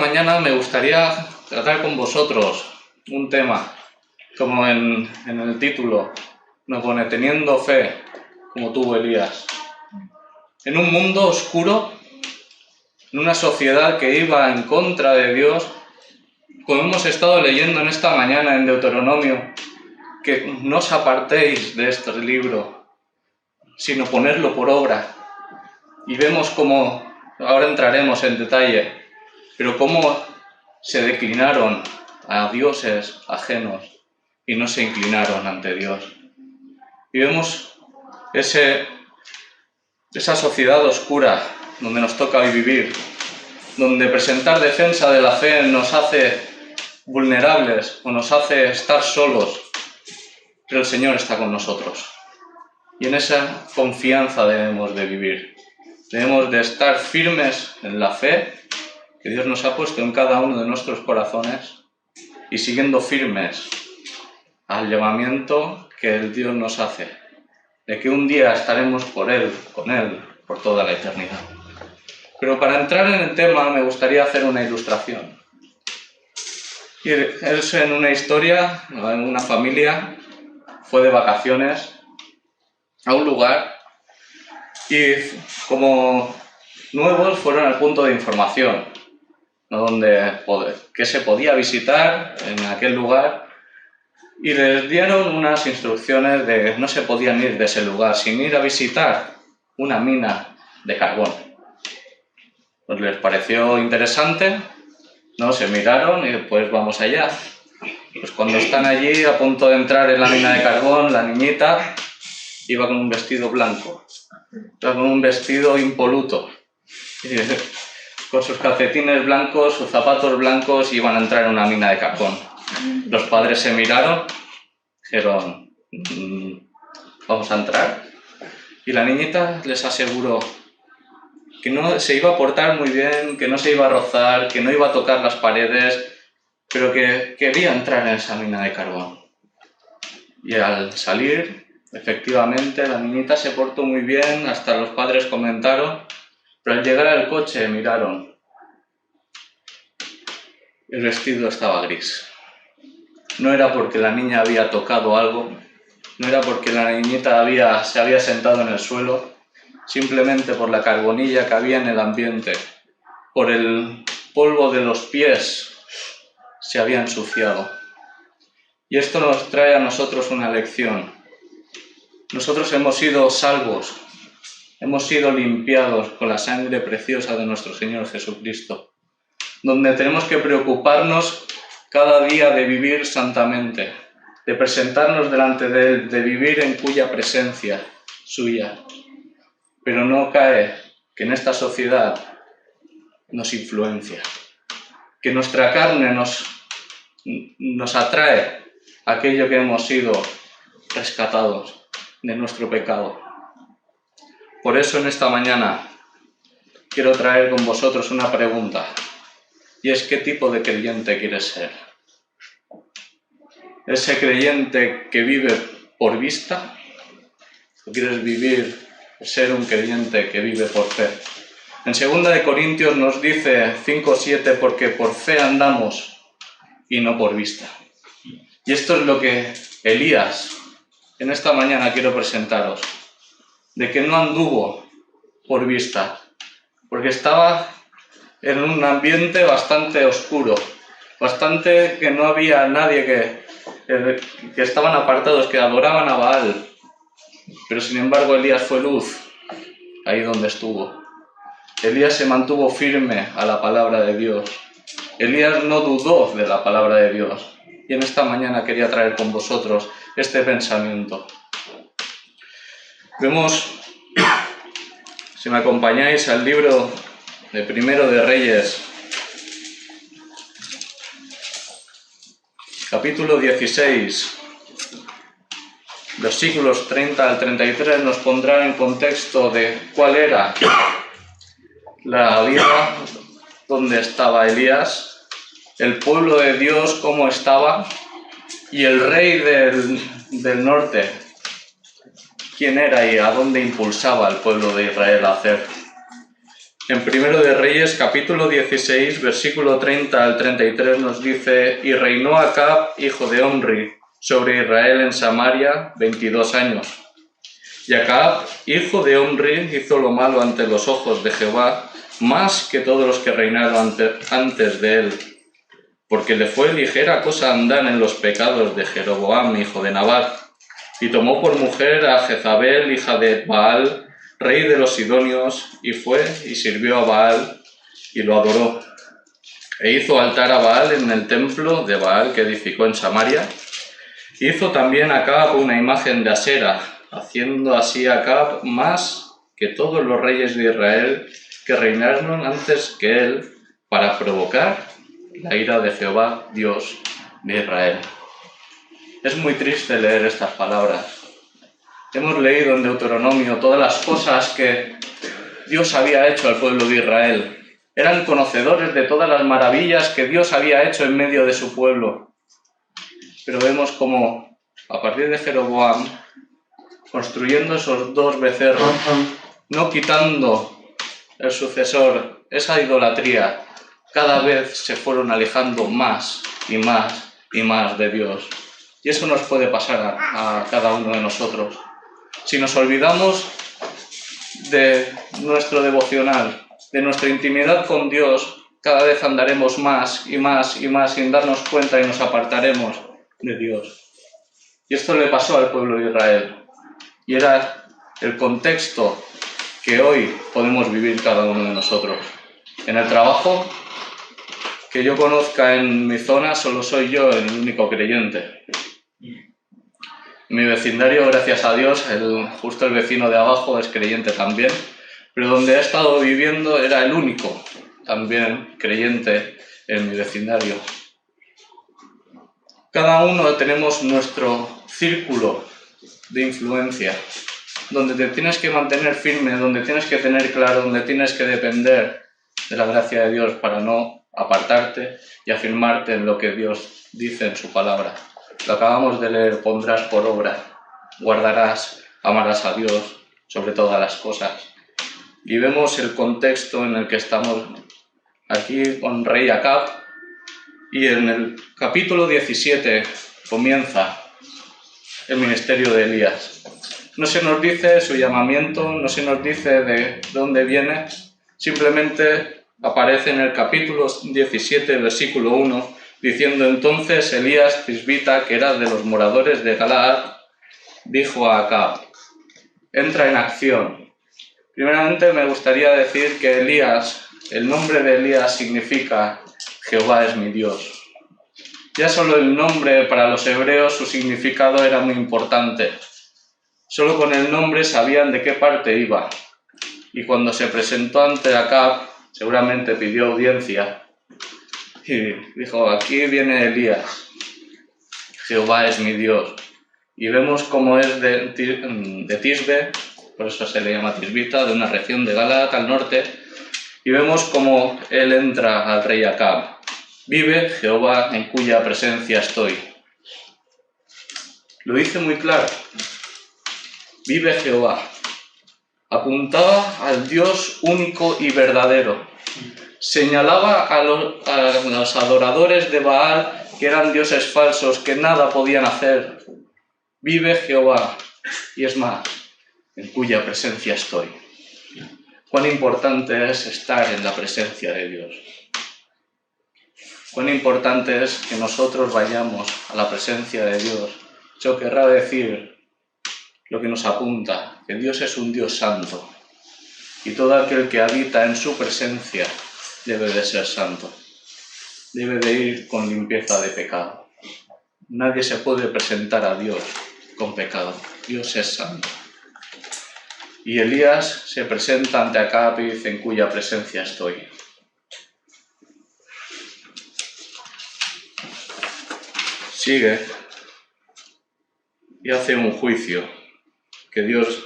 mañana me gustaría tratar con vosotros un tema, como en el título nos pone, teniendo fe, como tuvo Elías. En un mundo oscuro, en una sociedad que iba en contra de Dios, como hemos estado leyendo en esta mañana en Deuteronomio, que no os apartéis de este libro, sino ponerlo por obra. Y vemos cómo, ahora entraremos en detalle, pero cómo se declinaron a dioses ajenos y no se inclinaron ante Dios. Y vemos esa sociedad oscura donde nos toca hoy vivir, donde presentar defensa de la fe nos hace vulnerables o nos hace estar solos, pero el Señor está con nosotros. Y en esa confianza debemos de vivir. Debemos de estar firmes en la fe que Dios nos ha puesto en cada uno de nuestros corazones y siguiendo firmes al llamamiento que el Dios nos hace, de que un día estaremos con Él, por toda la eternidad. Pero para entrar en el tema me gustaría hacer una ilustración. Y es en una historia, en una familia, fue de vacaciones a un lugar y como nuevos fueron al punto de información, donde qué se podía visitar en aquel lugar, y les dieron unas instrucciones de que no se podían ir de ese lugar sin ir a visitar una mina de carbón. Pues les pareció interesante, ¿no? Se miraron y pues vamos allá. Pues cuando están allí a punto de entrar en la mina de carbón, la niñita iba con un vestido blanco, iba con un vestido impoluto, con sus calcetines blancos, sus zapatos blancos, y iban a entrar en una mina de carbón. Los padres se miraron, dijeron, ¿vamos a entrar? Y la niñita les aseguró que no se iba a portar muy bien, que no se iba a rozar, que no iba a tocar las paredes, pero que quería entrar en esa mina de carbón. Y al salir, efectivamente, la niñita se portó muy bien, hasta los padres comentaron, pero al llegar al coche miraron. El vestido estaba gris. No era porque la niña había tocado algo, no era porque la niñita se había sentado en el suelo, simplemente por la carbonilla que había en el ambiente, por el polvo de los pies, se había ensuciado. Y esto nos trae a nosotros una lección. Nosotros hemos sido salvos, hemos sido limpiados con la sangre preciosa de nuestro Señor Jesucristo, donde tenemos que preocuparnos cada día de vivir santamente, de presentarnos delante de Él, de vivir en cuya presencia suya. Pero no cae que en esta sociedad nos influencia, que nuestra carne nos atrae a aquello que hemos sido rescatados de nuestro pecado. Por eso en esta mañana quiero traer con vosotros una pregunta, y es ¿qué tipo de creyente quieres ser? ¿Ese creyente que vive por vista? ¿O quieres ser un creyente que vive por fe? En 2 Corintios nos dice 5:7, porque por fe andamos y no por vista. Y esto es lo que Elías, en esta mañana quiero presentaros, de que no anduvo por vista, porque estaba en un ambiente bastante oscuro, bastante que no había nadie que estaban apartados, que adoraban a Baal, pero sin embargo Elías fue luz ahí donde estuvo. Elías se mantuvo firme a la palabra de Dios. Elías no dudó de la palabra de Dios. Y en esta mañana quería traer con vosotros este pensamiento. Vemos, si me acompañáis, al libro de Primero de Reyes, capítulo 16, versículos 30 al 33, nos pondrá en contexto de cuál era la vida donde estaba Elías, el pueblo de Dios cómo estaba, y el rey del norte, quién era y a dónde impulsaba al pueblo de Israel a hacer. En Primero de Reyes, capítulo 16, versículo 30 al 33 nos dice: y reinó Acab, hijo de Omri, sobre Israel en Samaria 22 años. Y Acab, hijo de Omri, hizo lo malo ante los ojos de Jehová, más que todos los que reinaron antes de él, porque le fue ligera cosa andar en los pecados de Jeroboam, hijo de Nabat, y tomó por mujer a Jezabel, hija de Baal, rey de los Sidonios, y fue y sirvió a Baal y lo adoró. E hizo altar a Baal en el templo de Baal que edificó en Samaria. Hizo también Acab una imagen de Asera, haciendo así Acab más que todos los reyes de Israel que reinaron antes que él, para provocar la ira de Jehová, Dios de Israel. Es muy triste leer estas palabras. Hemos leído en Deuteronomio todas las cosas que Dios había hecho al pueblo de Israel. Eran conocedores de todas las maravillas que Dios había hecho en medio de su pueblo. Pero vemos como, a partir de Jeroboam, construyendo esos dos becerros, no quitando el sucesor, esa idolatría, cada vez se fueron alejando más y más y más de Dios. Y eso nos puede pasar a cada uno de nosotros. Si nos olvidamos de nuestro devocional, de nuestra intimidad con Dios, cada vez andaremos más y más y más sin darnos cuenta y nos apartaremos de Dios. Y esto le pasó al pueblo de Israel. Y era el contexto que hoy podemos vivir cada uno de nosotros. En el trabajo que yo conozca en mi zona, solo soy yo el único creyente. En mi vecindario, gracias a Dios, justo el vecino de abajo es creyente también, pero donde he estado viviendo era el único también creyente en mi vecindario. Cada uno tenemos nuestro círculo de influencia, donde te tienes que mantener firme, donde tienes que tener claro, donde tienes que depender de la gracia de Dios para no apartarte y afirmarte en lo que Dios dice en su palabra. Lo acabamos de leer: pondrás por obra, guardarás, amarás a Dios sobre todas las cosas. Y vemos el contexto en el que estamos aquí con rey Acab, y en el capítulo 17 comienza el ministerio de Elías. No se nos dice su llamamiento, no se nos dice de dónde viene, simplemente aparece en el capítulo 17, versículo 1, diciendo: entonces Elías tisbita, que era de los moradores de Galaad, dijo a Acab: entra en acción. Primeramente me gustaría decir que Elías, el nombre de Elías significa Jehová es mi Dios. Ya solo el nombre para los hebreos, su significado era muy importante. Solo con el nombre sabían de qué parte iba. Y cuando se presentó ante Acab, seguramente pidió audiencia y dijo: aquí viene Elías, Jehová es mi Dios. Y vemos cómo es de Tisbe, por eso se le llama Tisbita, de una región de Galaad al norte, y vemos cómo él entra al rey Acab. Vive Jehová en cuya presencia estoy. Lo dice muy claro. Vive Jehová. Apuntaba al Dios único y verdadero. Señalaba a los adoradores de Baal, que eran dioses falsos, que nada podían hacer. Vive Jehová. Y es más, en cuya presencia estoy. Cuán importante es estar en la presencia de Dios. Cuán importante es que nosotros vayamos a la presencia de Dios. Eso querrá decir lo que nos apunta, que Dios es un Dios santo. Y todo aquel que habita en su presencia debe de ser santo. Debe de ir con limpieza de pecado. Nadie se puede presentar a Dios con pecado. Dios es santo. Y Elías se presenta ante Acab y dice: en cuya presencia estoy. Sigue y hace un juicio que Dios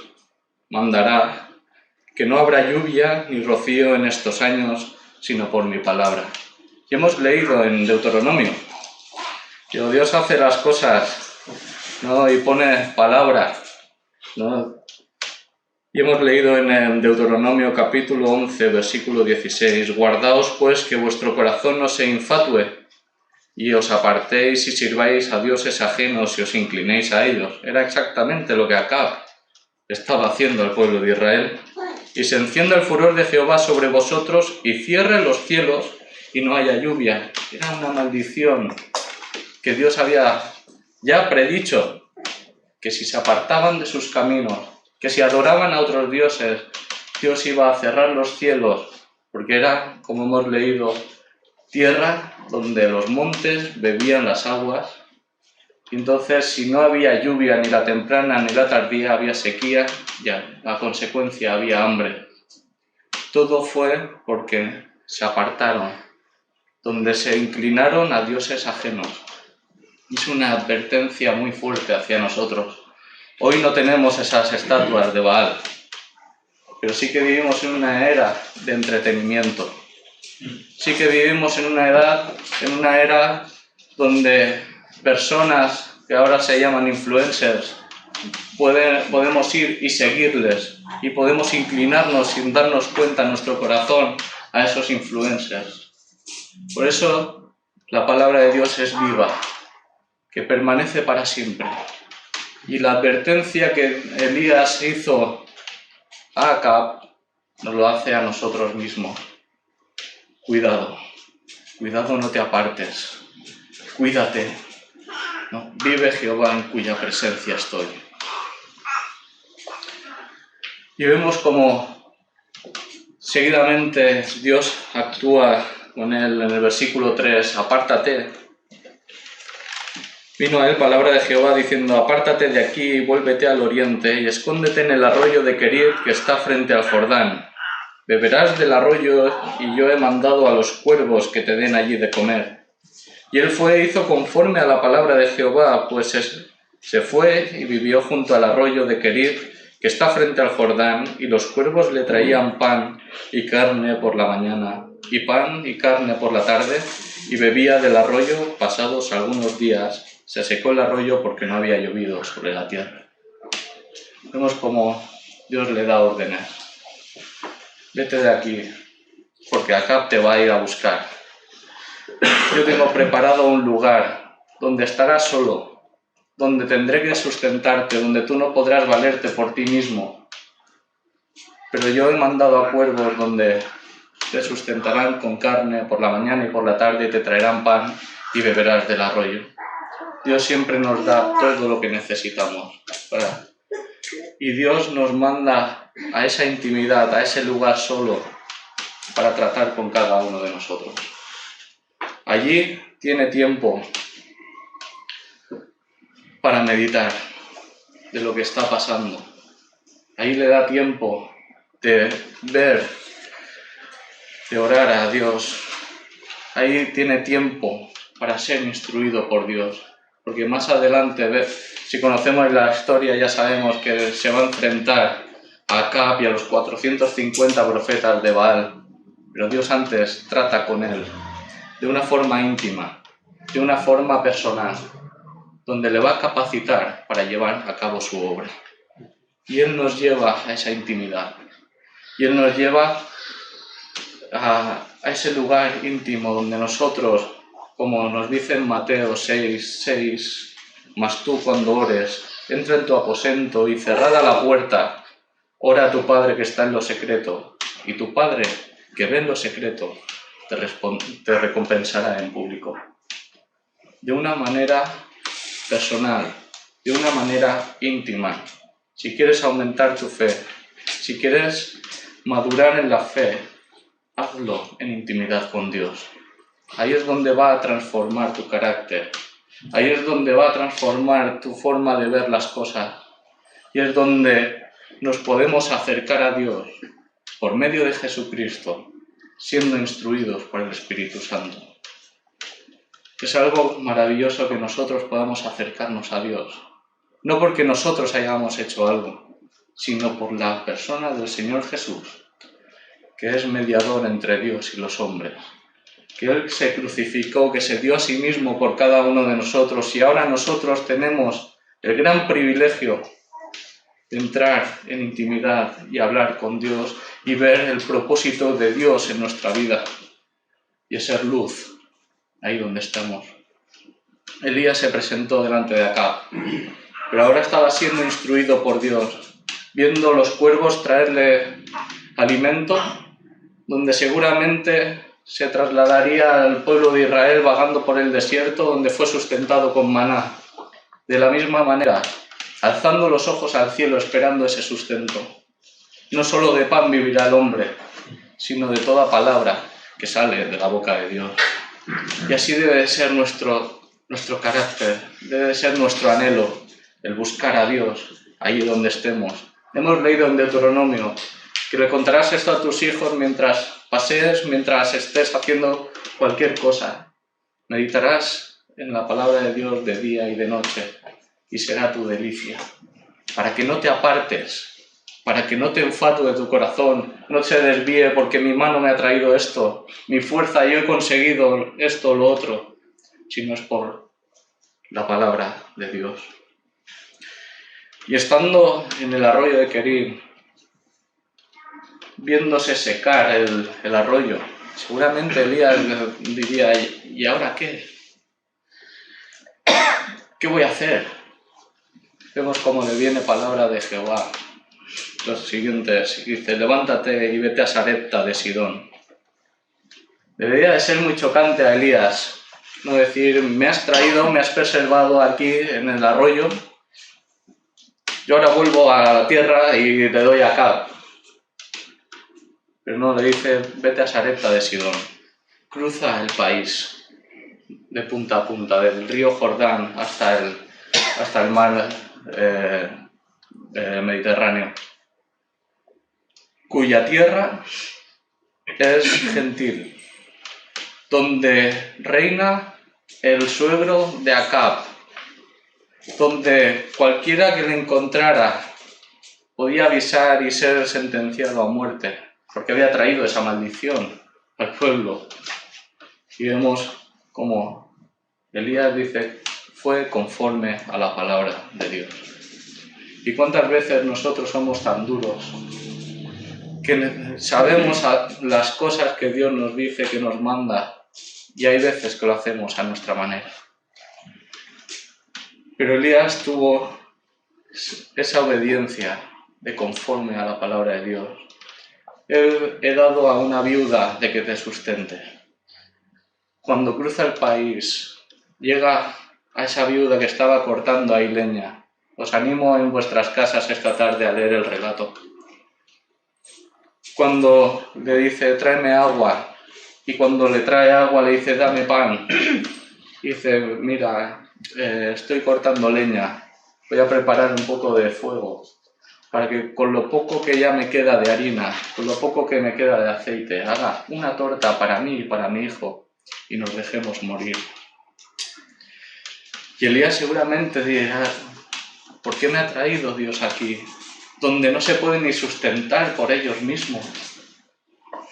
mandará, que no habrá lluvia ni rocío en estos años, sino por mi palabra. Y hemos leído en Deuteronomio que Dios hace las cosas, ¿no?, y pone palabra, ¿no?, Y hemos leído en el Deuteronomio capítulo 11, versículo 16, «Guardaos pues que vuestro corazón no se infatúe, y os apartéis y sirváis a dioses ajenos y os inclinéis a ellos». Era exactamente lo que Acab estaba haciendo al pueblo de Israel. «Y se encienda el furor de Jehová sobre vosotros y cierre los cielos y no haya lluvia». Era una maldición que Dios había ya predicho, que si se apartaban de sus caminos, que si adoraban a otros dioses, Dios iba a cerrar los cielos, porque era, como hemos leído, tierra donde los montes bebían las aguas. Y entonces, si no había lluvia ni la temprana ni la tardía, había sequía y a consecuencia había hambre. Todo fue porque se apartaron, donde se inclinaron a dioses ajenos. Es una advertencia muy fuerte hacia nosotros. Hoy no tenemos esas estatuas de Baal, pero sí que vivimos en una era de entretenimiento. Sí que vivimos en una era donde personas que ahora se llaman influencers, podemos ir y seguirles y podemos inclinarnos sin darnos cuenta en nuestro corazón a esos influencers. Por eso la palabra de Dios es viva, que permanece para siempre. Y la advertencia que Elías hizo a Acab nos lo hace a nosotros mismos. Cuidado, no te apartes, cuídate, ¿no? Vive Jehová en cuya presencia estoy. Y vemos como seguidamente Dios actúa con él en el versículo 3, apártate. Vino a él palabra de Jehová diciendo, apártate de aquí y vuélvete al oriente y escóndete en el arroyo de Kerit que está frente al Jordán. Beberás del arroyo y yo he mandado a los cuervos que te den allí de comer. Y él fue e hizo conforme a la palabra de Jehová, pues se fue y vivió junto al arroyo de Kerit que está frente al Jordán, y los cuervos le traían pan y carne por la mañana, y pan y carne por la tarde, y bebía del arroyo. Pasados algunos días se secó el arroyo porque no había llovido sobre la tierra. Vemos cómo Dios le da órdenes. Vete de aquí, porque Acab te va a ir a buscar. Yo tengo preparado un lugar donde estarás solo, donde tendré que sustentarte, donde tú no podrás valerte por ti mismo. Pero yo he mandado a cuervos donde te sustentarán con carne por la mañana y por la tarde y te traerán pan y beberás del arroyo. Dios siempre nos da todo lo que necesitamos, ¿verdad? Y Dios nos manda a esa intimidad, a ese lugar solo, para tratar con cada uno de nosotros. Allí tiene tiempo para meditar de lo que está pasando. Ahí le da tiempo de ver, de orar a Dios. Ahí tiene tiempo para ser instruido por Dios. Porque más adelante, si conocemos la historia, ya sabemos que se va a enfrentar a Acab y a los 450 profetas de Baal. Pero Dios antes trata con él de una forma íntima, de una forma personal, donde le va a capacitar para llevar a cabo su obra. Y Él nos lleva a esa intimidad. Y Él nos lleva a ese lugar íntimo donde nosotros, como nos dice en Mateo 6, mas tú cuando ores, entra en tu aposento y cerrada la puerta, ora a tu Padre que está en lo secreto, y tu Padre que ve en lo secreto te recompensará en público. De una manera personal, de una manera íntima. Si quieres aumentar tu fe, si quieres madurar en la fe, hazlo en intimidad con Dios. Ahí es donde va a transformar tu carácter. Ahí es donde va a transformar tu forma de ver las cosas. Y es donde nos podemos acercar a Dios por medio de Jesucristo, siendo instruidos por el Espíritu Santo. Es algo maravilloso que nosotros podamos acercarnos a Dios. No porque nosotros hayamos hecho algo, sino por la persona del Señor Jesús, que es mediador entre Dios y los hombres. Que Él se crucificó, que se dio a sí mismo por cada uno de nosotros, y ahora nosotros tenemos el gran privilegio de entrar en intimidad y hablar con Dios y ver el propósito de Dios en nuestra vida y es ser luz ahí donde estamos. Elías se presentó delante de Acab, pero ahora estaba siendo instruido por Dios, viendo los cuervos traerle alimento, donde seguramente se trasladaría al pueblo de Israel vagando por el desierto, donde fue sustentado con maná. De la misma manera, alzando los ojos al cielo esperando ese sustento. No solo de pan vivirá el hombre, sino de toda palabra que sale de la boca de Dios. Y así debe de ser nuestro carácter, debe de ser nuestro anhelo, el buscar a Dios allí donde estemos. Hemos leído en Deuteronomio que le contarás esto a tus hijos mientras pasees, mientras estés haciendo cualquier cosa. Meditarás en la palabra de Dios de día y de noche y será tu delicia. Para que no te apartes, para que no te enfatue tu corazón, no se desvíe porque mi mano me ha traído esto, mi fuerza, yo he conseguido esto o lo otro, sino es por la palabra de Dios. Y estando en el arroyo de Querim, viéndose secar el arroyo, seguramente Elías diría, ¿y ahora qué? ¿Qué voy a hacer? Vemos cómo le viene palabra de Jehová. Los siguientes, dice, levántate y vete a Sarepta de Sidón. Debería de ser muy chocante a Elías, no decir, me has traído, me has preservado aquí en el arroyo, yo ahora vuelvo a la tierra y le doy a Acab. Pero no, le dice, vete a Sarepta de Sidón, cruza el país de punta a punta, del río Jordán hasta el mar Mediterráneo, cuya tierra es gentil, donde reina el suegro de Acab, donde cualquiera que le encontrara podía avisar y ser sentenciado a muerte, porque había traído esa maldición al pueblo. Y vemos como Elías dice, fue conforme a la palabra de Dios. ¿Y cuántas veces nosotros somos tan duros que sabemos las cosas que Dios nos dice, que nos manda, y hay veces que lo hacemos a nuestra manera? Pero Elías tuvo esa obediencia de conforme a la palabra de Dios. He dado a una viuda de que te sustente. Cuando cruza el país, llega a esa viuda que estaba cortando ahí leña. Os animo en vuestras casas esta tarde a leer el relato. Cuando le dice, tráeme agua, y cuando le trae agua le dice, dame pan. Y dice, mira, estoy cortando leña, voy a preparar un poco de fuego, para que con lo poco que ya me queda de harina, con lo poco que me queda de aceite, haga una torta para mí y para mi hijo, y nos dejemos morir. Y Elías seguramente dirá, ¿por qué me ha traído Dios aquí, donde no se pueden ni sustentar por ellos mismos?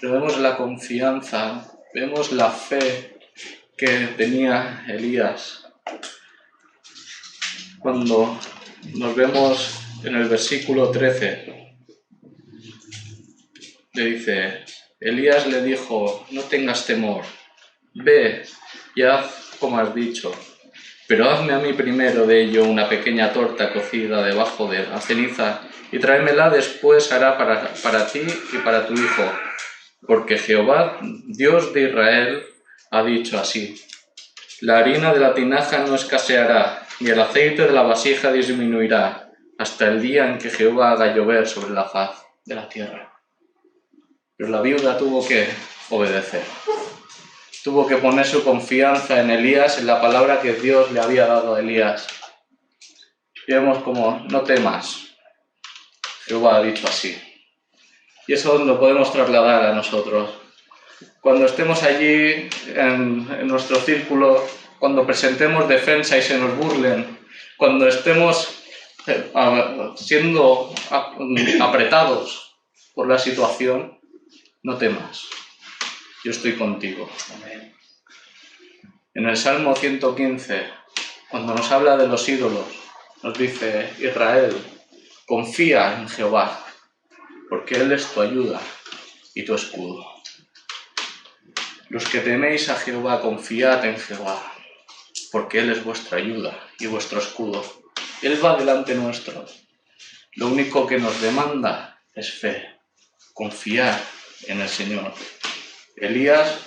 Pero vemos la confianza, vemos la fe que tenía Elías. Cuando nos vemos en el versículo 13, le dice, Elías le dijo, no tengas temor, ve y haz como has dicho, pero hazme a mí primero de ello una pequeña torta cocida debajo de la ceniza y tráemela después hará para ti y para tu hijo, porque Jehová, Dios de Israel, ha dicho así, la harina de la tinaja no escaseará, ni el aceite de la vasija disminuirá, hasta el día en que Jehová haga llover sobre la faz de la tierra. Pero la viuda tuvo que obedecer. Tuvo que poner su confianza en Elías, en la palabra que Dios le había dado a Elías. Y vemos como, no temas, Jehová ha dicho así. Y eso lo podemos trasladar a nosotros. Cuando estemos allí en nuestro círculo, cuando presentemos defensa y se nos burlen, cuando estemos siendo apretados por la situación, no temas, yo estoy contigo. Amén. En el Salmo 115, cuando nos habla de los ídolos, nos dice Israel, confía en Jehová, porque Él es tu ayuda y tu escudo. Los que teméis a Jehová, confiad en Jehová, porque Él es vuestra ayuda y vuestro escudo. Él va delante nuestro. Lo único que nos demanda es fe, confiar en el Señor. Elías,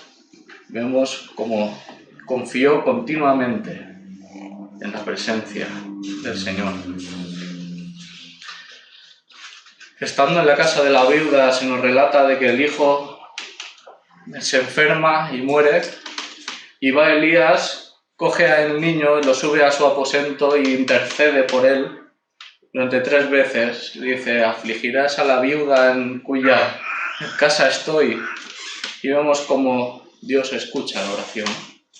vemos cómo confió continuamente en la presencia del Señor. Estando en la casa de la viuda, se nos relata de que el hijo se enferma y muere, y va Elías, coge al niño, lo sube a su aposento e intercede por él durante 3 veces. Dice: afligirás a la viuda en cuya casa estoy. Y vemos como Dios escucha la oración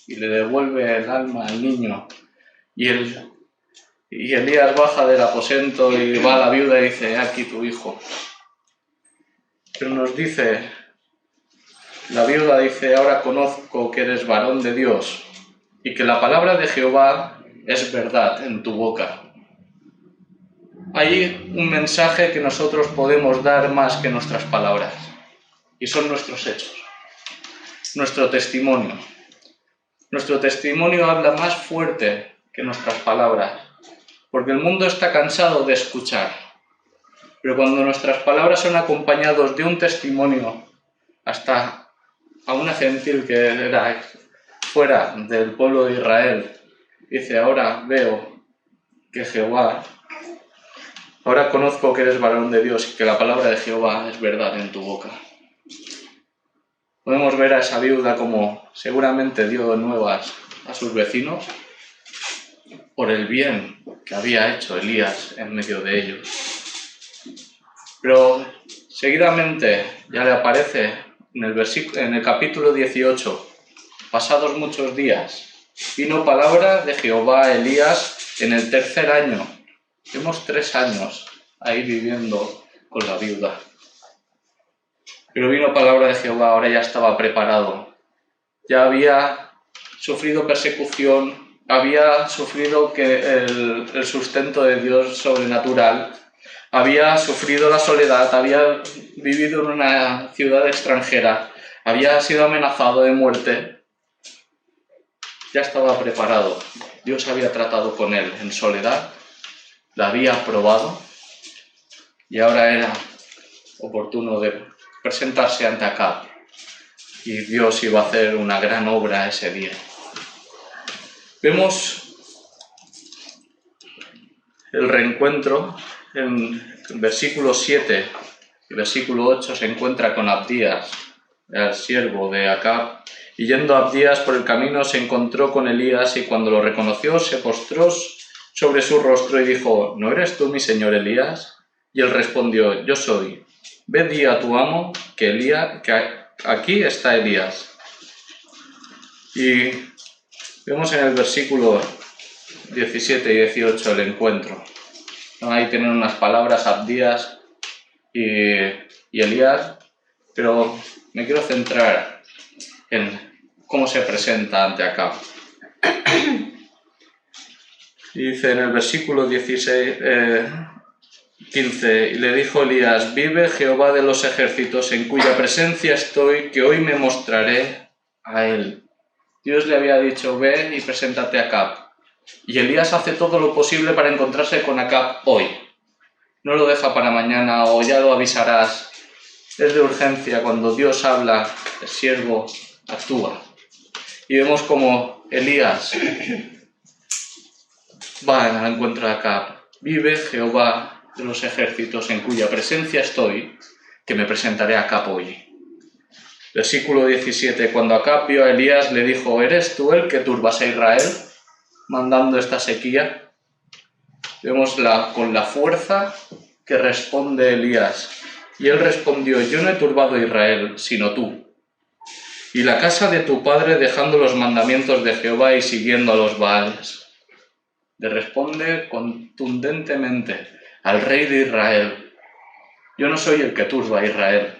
y le devuelve el alma al niño. Y Elías baja del aposento y va a la viuda y dice: aquí tu hijo. Pero nos dice, la viuda dice: ahora conozco que eres varón de Dios y que la palabra de Jehová es verdad en tu boca. Hay un mensaje que nosotros podemos dar más que nuestras palabras, y son nuestros hechos, nuestro testimonio. Nuestro testimonio habla más fuerte que nuestras palabras, porque el mundo está cansado de escuchar. Pero cuando nuestras palabras son acompañadas de un testimonio, hasta a una gentil que era fuera del pueblo de Israel, dice: ahora veo que Jehová, ahora conozco que eres varón de Dios y que la palabra de Jehová es verdad en tu boca. Podemos ver a esa viuda como seguramente dio nuevas a sus vecinos por el bien que había hecho Elías en medio de ellos. Pero seguidamente ya le aparece en el capítulo 18, pasados muchos días, vino palabra de Jehová a Elías en el 3er año. Vemos 3 años ahí viviendo con la viuda. Pero vino palabra de Jehová, ahora ya estaba preparado. Ya había sufrido persecución, había sufrido el sustento de Dios sobrenatural, había sufrido la soledad, había vivido en una ciudad extranjera, había sido amenazado de muerte. Ya estaba preparado. Dios había tratado con él en soledad, la había probado y ahora era oportuno de presentarse ante Acab. Y Dios iba a hacer una gran obra ese día. Vemos el reencuentro en versículo 7 y versículo 8. Se encuentra con Abdías, el siervo de Acab, y yendo Abdías por el camino se encontró con Elías, y cuando lo reconoció se postró sobre su rostro y dijo: ¿no eres tú mi señor Elías? Y él respondió: yo soy. Ve, di a tu amo que aquí está Elías. Y vemos en el versículo 17 y 18 el encuentro. Ahí tienen unas palabras Abdías y Elías, pero me quiero centrar en cómo se presenta ante Acab. Y dice en el versículo 15, y le dijo Elías: vive Jehová de los ejércitos, en cuya presencia estoy, que hoy me mostraré a él. Dios le había dicho: ve y preséntate a Acab. Y Elías hace todo lo posible para encontrarse con Acab hoy. No lo deja para mañana o ya lo avisarás. Es de urgencia. Cuando Dios habla, el siervo actúa. Y vemos como Elías va al encuentro de Acab. Vive Jehová de los ejércitos, en cuya presencia estoy, que me presentaré a Acab hoy. Versículo 17. Cuando Acab vio a Elías, le dijo: ¿eres tú el que turbas a Israel, mandando esta sequía? Vemos con la fuerza que responde Elías. Y él respondió: yo no he turbado a Israel, sino tú. Y la casa de tu padre, dejando los mandamientos de Jehová y siguiendo a los Baales. Le responde contundentemente al rey de Israel: yo no soy el que turba a Israel.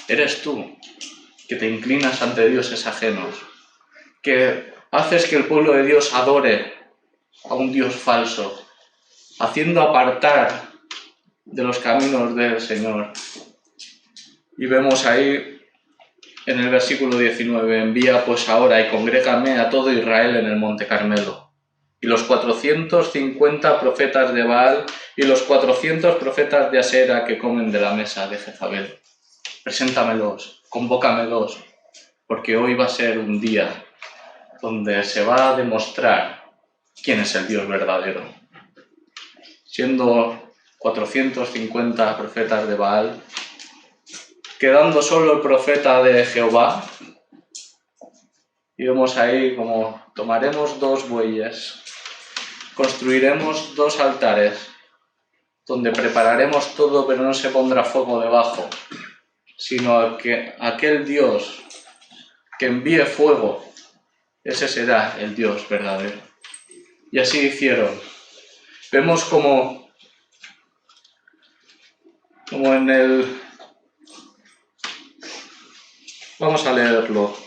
Eres tú, que te inclinas ante dioses ajenos, que haces que el pueblo de Dios adore a un Dios falso, haciendo apartar de los caminos del Señor. Y vemos ahí en el versículo 19, envía pues ahora y congrégame a todo Israel en el monte Carmelo. Y los 450 profetas de Baal y los 400 profetas de Asera que comen de la mesa de Jezabel. Preséntamelos, convócamelos, porque hoy va a ser un día donde se va a demostrar quién es el Dios verdadero. Siendo 450 profetas de Baal, quedando solo el profeta de Jehová, y vemos ahí como tomaremos 2 bueyes, construiremos 2 altares, donde prepararemos todo, pero no se pondrá fuego debajo, sino que aquel Dios que envíe fuego, ese será el Dios verdadero. Y así hicieron. Vemos como en el... Vamos a leerlo.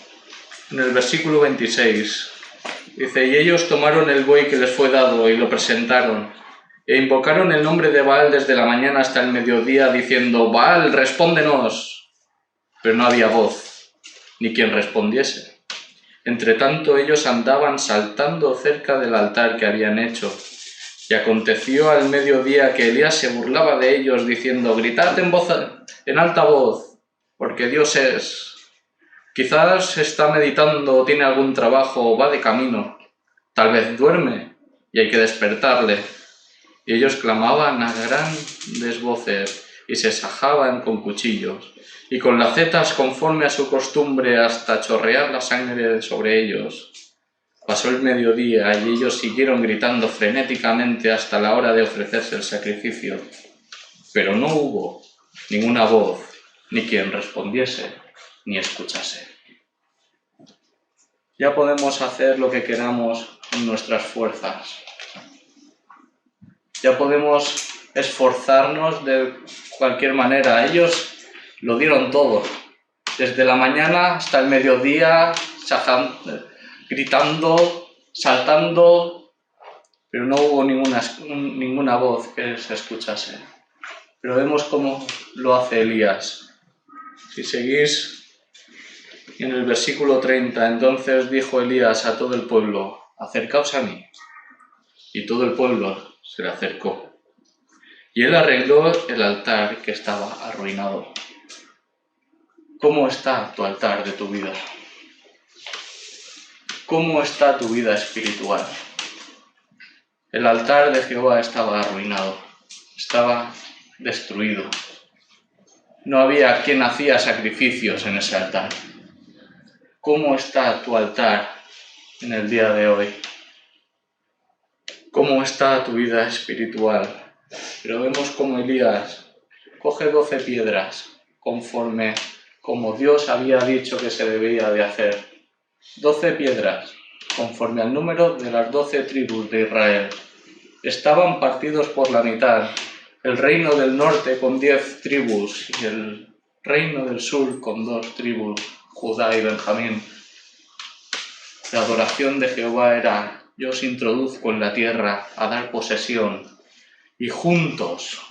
En el versículo 26 dice: y ellos tomaron el buey que les fue dado y lo presentaron, e invocaron el nombre de Baal desde la mañana hasta el mediodía, diciendo: Baal, respóndenos. Pero no había voz, ni quien respondiese. Entre tanto ellos andaban saltando cerca del altar que habían hecho. Y aconteció al mediodía que Elías se burlaba de ellos, diciendo: gritad en alta voz, porque Dios es. Quizás está meditando o tiene algún trabajo o va de camino. Tal vez duerme y hay que despertarle. Y ellos clamaban a grandes voces y se sajaban con cuchillos y con lacetas conforme a su costumbre hasta chorrear la sangre sobre ellos. Pasó el mediodía y ellos siguieron gritando frenéticamente hasta la hora de ofrecerse el sacrificio. Pero no hubo ninguna voz, ni quien respondiese, ni escuchase. Ya podemos hacer lo que queramos con nuestras fuerzas. Ya podemos esforzarnos de cualquier manera. Ellos lo dieron todo. Desde la mañana hasta el mediodía, gritando, saltando, pero no hubo ninguna voz que se escuchase. Pero vemos cómo lo hace Elías. Si seguís en el versículo 30, entonces dijo Elías a todo el pueblo: acercaos a mí. Y todo el pueblo se le acercó. Y él arregló el altar que estaba arruinado. ¿Cómo está tu altar de tu vida? ¿Cómo está tu vida espiritual? El altar de Jehová estaba arruinado, estaba destruido. No había quien hacía sacrificios en ese altar. ¿Cómo está tu altar en el día de hoy? ¿Cómo está tu vida espiritual? Pero vemos como Elías coge 12 piedras conforme como Dios había dicho que se debía de hacer. 12 piedras conforme al número de las 12 tribus de Israel. Estaban partidos por la mitad, el reino del norte con 10 tribus y el reino del sur con 2 tribus, Judá y Benjamín. La adoración de Jehová era: yo os introduzco en la tierra a dar posesión y juntos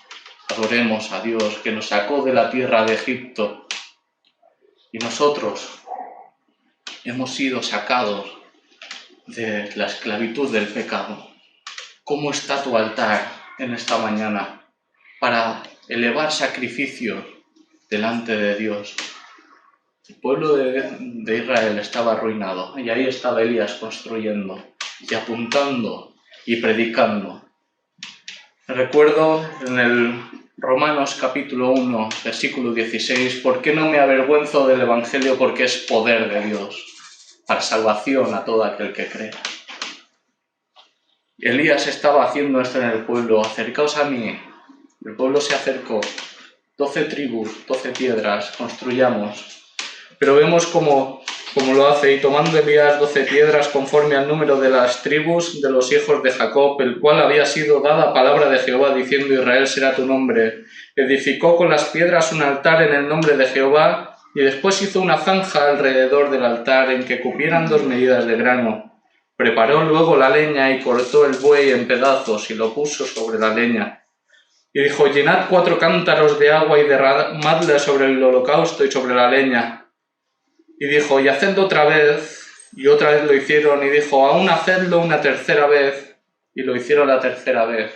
adoremos a Dios que nos sacó de la tierra de Egipto. Y nosotros hemos sido sacados de la esclavitud del pecado. ¿Cómo está tu altar en esta mañana para elevar sacrificios delante de Dios? El pueblo de Israel estaba arruinado y ahí estaba Elías construyendo y apuntando y predicando. Recuerdo en el Romanos capítulo 1, versículo 16, ¿por qué no me avergüenzo del Evangelio? Porque es poder de Dios para salvación a todo aquel que crea. Elías estaba haciendo esto en el pueblo: acercaos a mí. El pueblo se acercó, 12 tribus, 12 piedras, construyamos. Pero vemos cómo lo hace: y tomando Elías 12 piedras conforme al número de las tribus de los hijos de Jacob, el cual había sido dada palabra de Jehová, diciendo: Israel será tu nombre. Edificó con las piedras un altar en el nombre de Jehová, y después hizo una zanja alrededor del altar en que cupieran 2 medidas de grano. Preparó luego la leña y cortó el buey en pedazos y lo puso sobre la leña. Y dijo, llenad 4 cántaros de agua y derramadla sobre el holocausto y sobre la leña. Y dijo, y hacedlo otra vez. Y otra vez lo hicieron, y dijo, aún hacedlo una tercera vez. Y lo hicieron la tercera vez.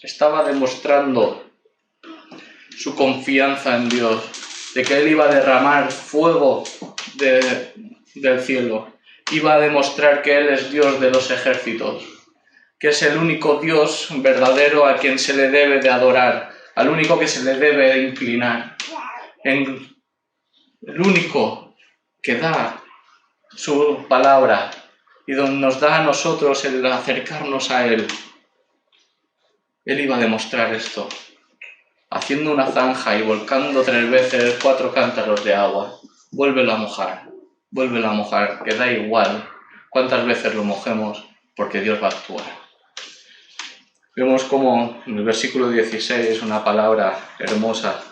Estaba demostrando su confianza en Dios, de que Él iba a derramar fuego del cielo. Iba a demostrar que Él es Dios de los ejércitos, que es el único Dios verdadero a quien se le debe de adorar, al único que se le debe de inclinar, el único que da su palabra y donde nos da a nosotros el acercarnos a Él. Él iba a demostrar esto, haciendo una zanja y volcando 3 veces 4 cántaros de agua. Vuélvelo a mojar, que da igual cuántas veces lo mojemos, porque Dios va a actuar. Vemos como en el versículo 16 una palabra hermosa.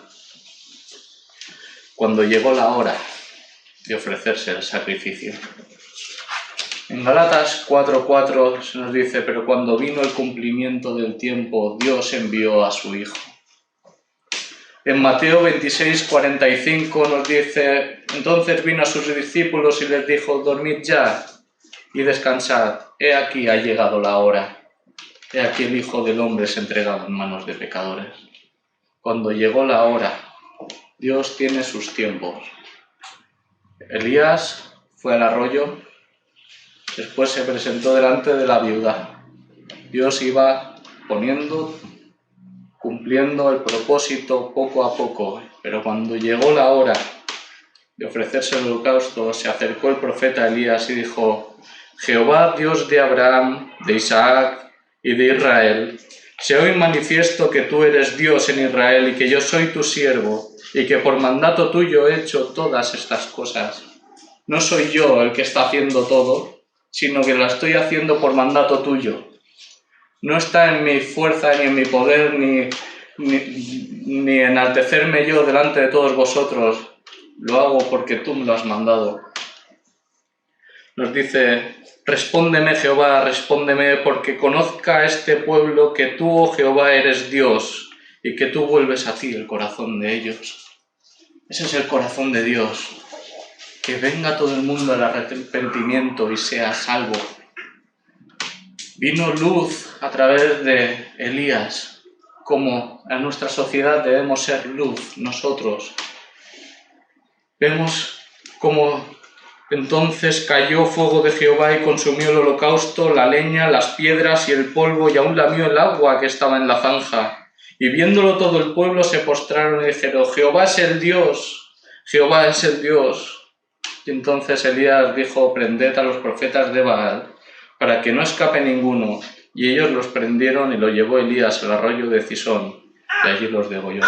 Cuando llegó la hora de ofrecerse el sacrificio. En Gálatas 4:4 se nos dice, pero cuando vino el cumplimiento del tiempo, Dios envió a su Hijo. En Mateo 26:45 nos dice, entonces vino a sus discípulos y les dijo, dormid ya y descansad, he aquí ha llegado la hora. He aquí el Hijo del Hombre es entregado en manos de pecadores. Cuando llegó la hora, Dios tiene sus tiempos. Elías fue al arroyo, después se presentó delante de la viuda. Dios iba cumpliendo el propósito poco a poco, pero cuando llegó la hora de ofrecerse el holocausto, se acercó el profeta Elías y dijo, Jehová, Dios de Abraham, de Isaac y de Israel, sea hoy manifiesto que tú eres Dios en Israel y que yo soy tu siervo y que por mandato tuyo he hecho todas estas cosas. No soy yo el que está haciendo todo, sino que la estoy haciendo por mandato tuyo. No está en mi fuerza ni en mi poder ni enaltecerme yo delante de todos vosotros. Lo hago porque tú me lo has mandado. Nos dice, respóndeme Jehová, respóndeme, porque conozca este pueblo que tú, oh Jehová, eres Dios y que tú vuelves a ti el corazón de ellos. Ese es el corazón de Dios, que venga todo el mundo al arrepentimiento y sea salvo. Vino luz a través de Elías, como en nuestra sociedad debemos ser luz nosotros. Vemos cómo entonces cayó fuego de Jehová y consumió el holocausto, la leña, las piedras y el polvo, y aún lamió el agua que estaba en la zanja. Y viéndolo todo el pueblo se postraron y dijeron, Jehová es el Dios, Jehová es el Dios. Y entonces Elías dijo, prended a los profetas de Baal, para que no escape ninguno. Y ellos los prendieron y lo llevó Elías al arroyo de Cisón, y allí los degolló.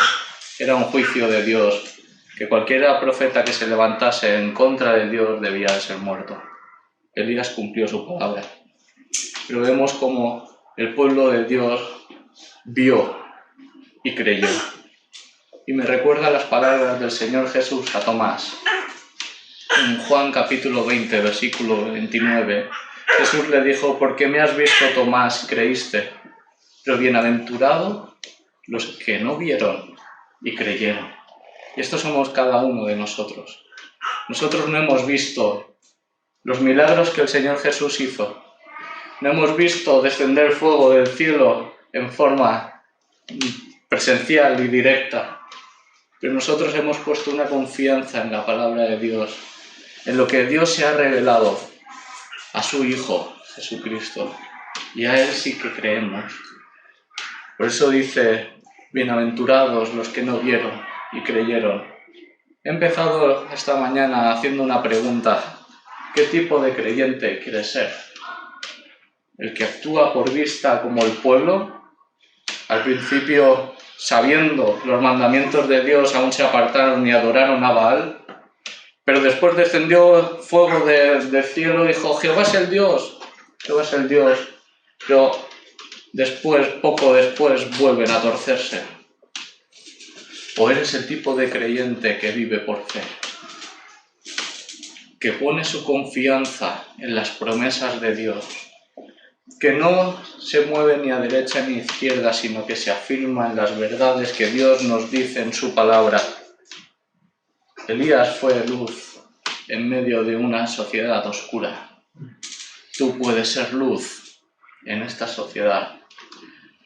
Era un juicio de Dios, que cualquier profeta que se levantase en contra de Dios debía de ser muerto. Elías cumplió su palabra. Pero vemos como el pueblo de Dios vio y creyó. Y me recuerda las palabras del Señor Jesús a Tomás. En Juan capítulo 20, versículo 29, Jesús le dijo, porque me has visto, Tomás, creíste. Pero bienaventurado los que no vieron y creyeron. Y estos somos cada uno de nosotros. Nosotros no hemos visto los milagros que el Señor Jesús hizo. No hemos visto descender fuego del cielo en forma presencial y directa. Pero nosotros hemos puesto una confianza en la palabra de Dios, en lo que Dios se ha revelado a su Hijo, Jesucristo. Y a Él sí que creemos. Por eso dice, bienaventurados los que no vieron y creyeron. He empezado esta mañana haciendo una pregunta. ¿Qué tipo de creyente quieres ser? ¿El que actúa por vista como el pueblo? Al principio, sabiendo los mandamientos de Dios, aún se apartaron y adoraron a Baal. Pero después descendió fuego del cielo y dijo, Jehová es el Dios, Jehová es el Dios. Pero después, poco después, vuelven a torcerse. ¿O eres el tipo de creyente que vive por fe? Que pone su confianza en las promesas de Dios. que no se mueve ni a derecha ni a izquierda, sino que se afirma en las verdades que Dios nos dice en su palabra. Elías fue luz en medio de una sociedad oscura. Tú puedes ser luz en esta sociedad,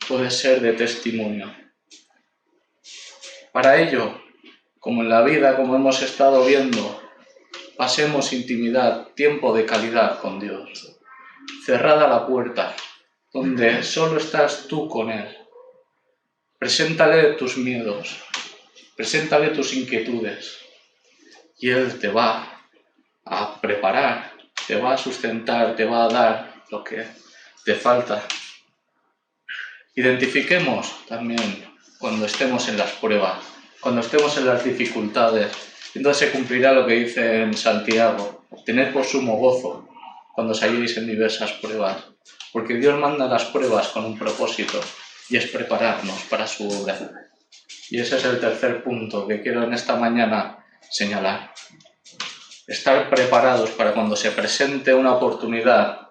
puedes ser de testimonio. Para ello, como en la vida, como hemos estado viendo, pasemos intimidad, tiempo de calidad con Dios. Cerrada la puerta, donde solo estás tú con Él. Preséntale tus miedos, preséntale tus inquietudes y Él te va a preparar, te va a sustentar, te va a dar lo que te falta. Identifiquemos también cuando estemos en las pruebas, cuando estemos en las dificultades. Entonces se cumplirá lo que dice en Santiago: tened por sumo gozo cuando os halléis en diversas pruebas, porque Dios manda las pruebas con un propósito, y es prepararnos para su obra. Y ese es el tercer punto que quiero en esta mañana señalar. Estar preparados para cuando se presente una oportunidad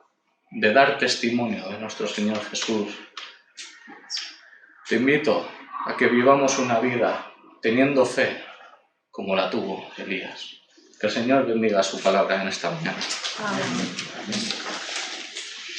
de dar testimonio de nuestro Señor Jesús. Te invito a que vivamos una vida teniendo fe como la tuvo Elías. Que el Señor bendiga su palabra en esta mañana. Amén.